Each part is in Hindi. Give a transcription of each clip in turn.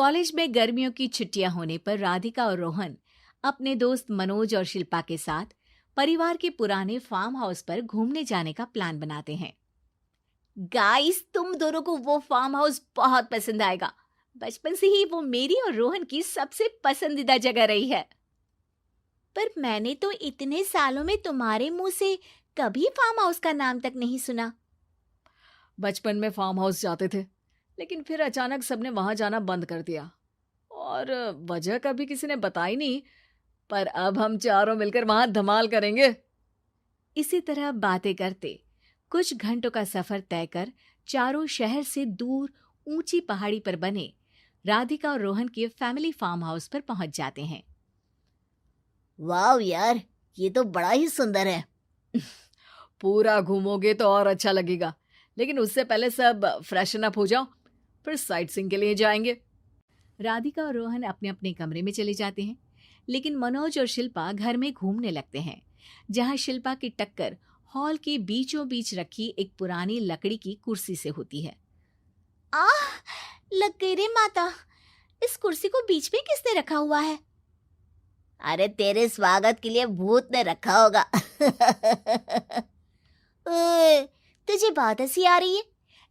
कॉलेज में गर्मियों की छुट्टियां होने पर राधिका और रोहन अपने दोस्त मनोज और शिल्पा के साथ परिवार के पुराने फार्म हाउस पर घूमने जाने का प्लान बनाते हैं। गाइस, तुम दोनों को वो फार्म हाउस बहुत पसंद आएगा। बचपन से ही वो मेरी और रोहन की सबसे पसंदीदा जगह रही है। पर मैंने तो इतने सालों में तुम्हारे मुंह से कभी फार्म हाउस का नाम तक नहीं सुना। बचपन में फार्म हाउस जाते थे, लेकिन फिर अचानक सबने वहां जाना बंद कर दिया और वजह कभी किसी ने बताई नहीं। पर अब हम चारों मिलकर वहां धमाल करेंगे। इसी तरह बातें करते कुछ घंटों का सफर तय कर चारों शहर से दूर ऊंची पहाड़ी पर बने राधिका और रोहन के फैमिली फार्म हाउस पर पहुंच जाते हैं। वाह यार, ये तो बड़ा ही सुंदर है। पूरा घूमोगे तो और अच्छा लगेगा, लेकिन उससे पहले सब फ्रेशन अप हो जाओ, फिर साइट सीइंग के लिए जाएंगे। राधिका और रोहन अपने अपने कमरे में चले जाते हैं, लेकिन मनोज और शिल्पा घर में घूमने लगते हैं, जहां शिल्पा की टक्कर हॉल के बीचों बीच रखी एक पुरानी लकड़ी की कुर्सी से होती है। आह, लग गई रे माता, इस कुर्सी को बीच में किसने रखा हुआ है? अरे तेरे स्वागत के लिए भूत ने रखा होगा। ओए, तुझे बहुत हंसी आ रही है।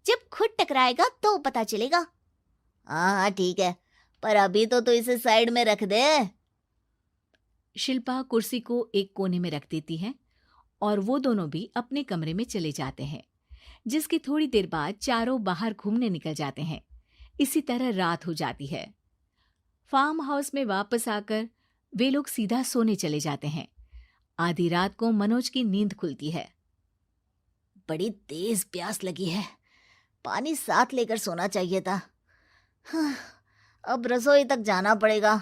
जब खुद टकराएगा तो पता चलेगा। हाँ हाँ ठीक है, पर अभी तो तू इसे साइड में रख दे। शिल्पा कुर्सी को एक कोने में रख देती है और वो दोनों भी अपने कमरे में चले जाते हैं, जिसकी थोड़ी देर बाद चारों बाहर घूमने निकल जाते हैं। इसी तरह रात हो जाती है। फार्म हाउस में वापस आकर वे लोग सीधा सोने चले जाते हैं। आधी रात को मनोज की नींद खुलती है। बड़ी तेज प्यास लगी है, पानी साथ लेकर सोना चाहिए था। हाँ, अब रसोई तक जाना पड़ेगा।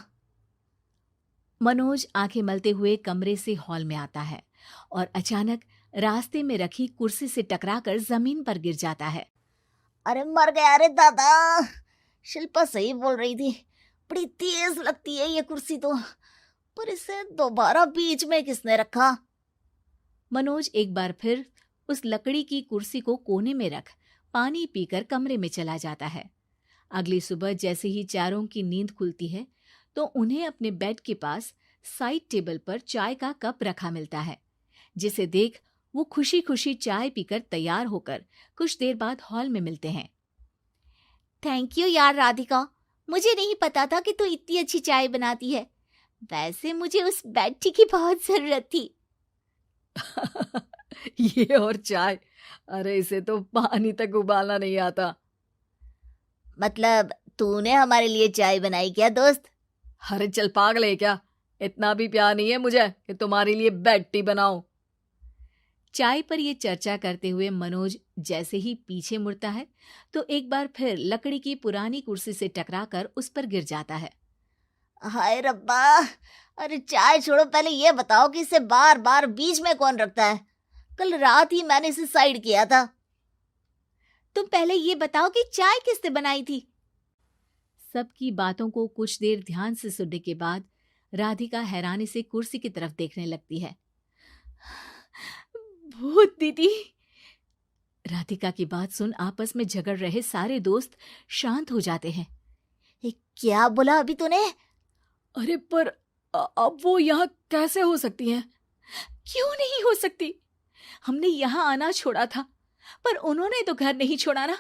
मनोज आंखें मलते हुए कमरे से हॉल में आता है और अचानक रास्ते में रखी कुर्सी से टकराकर जमीन पर गिर जाता है। अरे मर गया रे दादा। शिल्पा सही बोल रही थी, बड़ी तेज लगती है ये कुर्सी तो, पर इसे दोबारा बीच में किसने रखा? मनोज एक बार फिर उस लकड़ी की कुर्सी को कोने में रख पानी पीकर कमरे में चला जाता है। अगली सुबह जैसे ही चारों की नींद खुलती है तो उन्हें अपने बेड के पास साइड टेबल पर चाय का कप रखा मिलता है, जिसे देख वो खुशी खुशी चाय पीकर तैयार होकर कुछ देर बाद हॉल में मिलते हैं। थैंक यू यार राधिका, मुझे नहीं पता था कि तू इतनी अच्छी चाय बनाती है। वैसे मुझे उस बेड टी की बहुत जरूरत थी। ये और चाय, अरे इसे तो पानी तक उबालना नहीं आता। मतलब तूने हमारे लिए चाय बनाई क्या दोस्त? अरे चल पागल है क्या, इतना भी प्यार नहीं है मुझे कि तुम्हारे लिए बेड टी बनाऊं। चाय पर ये चर्चा करते हुए मनोज जैसे ही पीछे मुड़ता है तो एक बार फिर लकड़ी की पुरानी कुर्सी से टकराकर उस पर गिर जाता है। हाय रब्बा, अरे चाय छोड़ो, पहले ये बताओ कि इसे बार बार बीच में कौन रखता है? कल रात ही मैंने इसे साइड किया था। तुम पहले ये बताओ कि चाय किसने बनाई थी? सबकी बातों को कुछ देर ध्यान से सुनने के बाद राधिका हैरानी से कुर्सी की तरफ देखने लगती है। भूत दीदी। राधिका की बात सुन आपस में झगड़ रहे सारे दोस्त शांत हो जाते हैं। क्या बोला अभी तूने? अरे पर अब वो यहाँ कैसे हो सकती हैं? क्यों नहीं हो सकती? हमने यहाँ आना छोड़ा था, पर उन्होंने तो घर नहीं छोड़ा ना।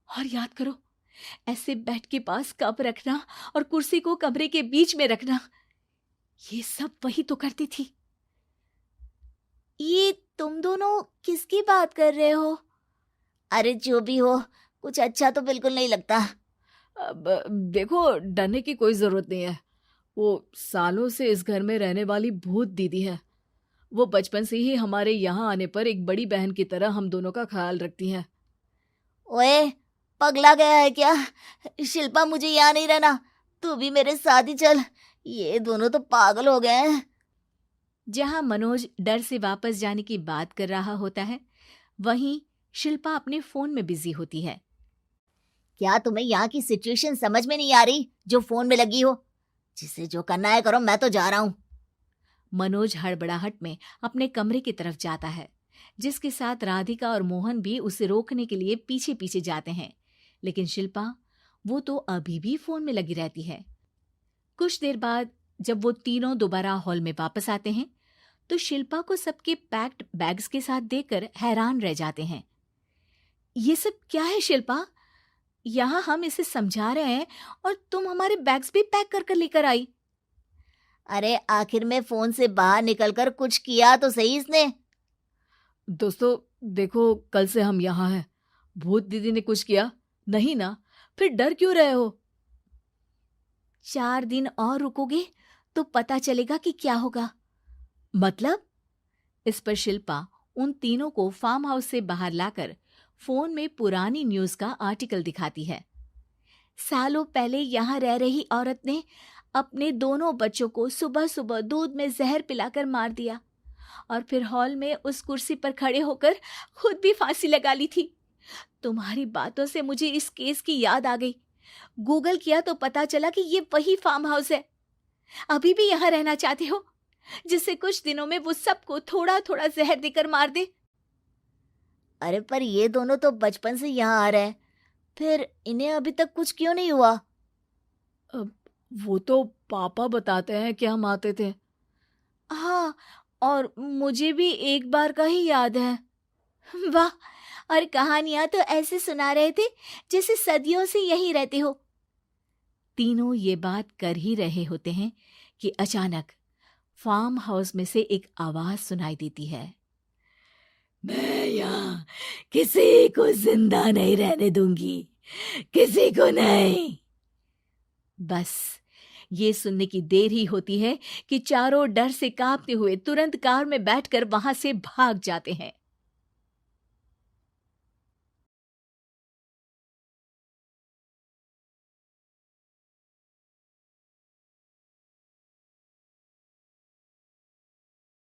और याद करो, ऐसे बेड के पास कप रखना और कुर्सी को कमरे के बीच में रखना, ये सब वही तो करती थी। ये तुम दोनों किसकी बात कर रहे हो? अरे जो भी हो, कुछ अच्छा तो बिल्कुल नहीं लगता। अब देखो, डरने की कोई जरूरत नहीं है। वो सालों से इस घर में रहने वाली भूत दीदी है। वो बचपन से ही हमारे यहाँ आने पर एक बड़ी बहन की तरह हम दोनों का ख्याल रखती हैं। ओए, पगला गया है क्या? शिल्पा, मुझे यहाँ नहीं रहना, तू भी मेरे साथ ही चल। ये दोनों तो पागल हो गए हैं। जहां मनोज डर से वापस जाने की बात कर रहा होता है, वहीं शिल्पा अपने फोन में बिजी होती है। क्या तुम्हें यहाँ की सिचुएशन समझ में नहीं आ रही जो फोन में लगी हो? जिसे जो करना है करो, मैं तो जा रहा हूँ। मनोज हड़बड़ाहट में अपने कमरे की तरफ जाता है, जिसके साथ राधिका और मोहन भी उसे रोकने के लिए पीछे पीछे जाते हैं, लेकिन शिल्पा वो तो अभी भी फोन में लगी रहती है। कुछ देर बाद जब वो तीनों दोबारा हॉल में वापस आते हैं तो शिल्पा को सबके पैक्ड बैग्स के साथ देखकर हैरान रह जाते हैं। ये सब क्या है शिल्पा? यहाँ हम इसे समझा रहे हैं और तुम हमारे बैग्स भी पैक कर कर लेकर आई। अरे आखिर में फोन से बाहर निकलकर कुछ किया तो सही इसने। दोस्तों देखो, कल से हम यहाँ हैं। भूत दीदी ने कुछ किया नहीं ना? फिर डर क्यों रहे हो? 4 दिन और रुकोगे तो पता चलेगा कि क्या होगा। मतलब? इस पर शिल्पा उन तीनों को फार्म हाउस से बाहर लाकर फोन में पुरानी न्यूज का आर्टिकल दिखाती है। सालों पहले यहाँ रह रही औरत ने अपने दोनों बच्चों को सुबह सुबह दूध में जहर पिलाकर मार दिया और फिर हॉल में उस कुर्सी पर खड़े होकर खुद भी फांसी लगा ली थी। तुम्हारी बातों से मुझे इस केस की याद आ गई। गूगल किया तो पता चला कि ये वही फार्म हाउस है। अभी भी यहाँ रहना चाहते हो जिससे कुछ दिनों में वो सबको थोड़ा थोड़ा जहर देकर मार दे? अरे पर ये दोनों तो बचपन से यहाँ आ रहे हैं, फिर इन्हें अभी तक कुछ क्यों नहीं हुआ? वो तो पापा बताते हैं कि हम आते थे। हाँ, और मुझे भी एक बार का ही याद है। वाह, और कहानियां तो ऐसे सुना रहे थे जैसे सदियों से यहीं रहते हो। तीनों ये बात कर ही रहे होते हैं कि अचानक फार्म हाउस में से एक आवाज सुनाई देती है। मैं यहाँ किसी को जिंदा नहीं रहने दूंगी, किसी को नहीं। बस ये सुनने की देर ही होती है कि चारों डर से कांपते हुए तुरंत कार में बैठकर वहां से भाग जाते हैं।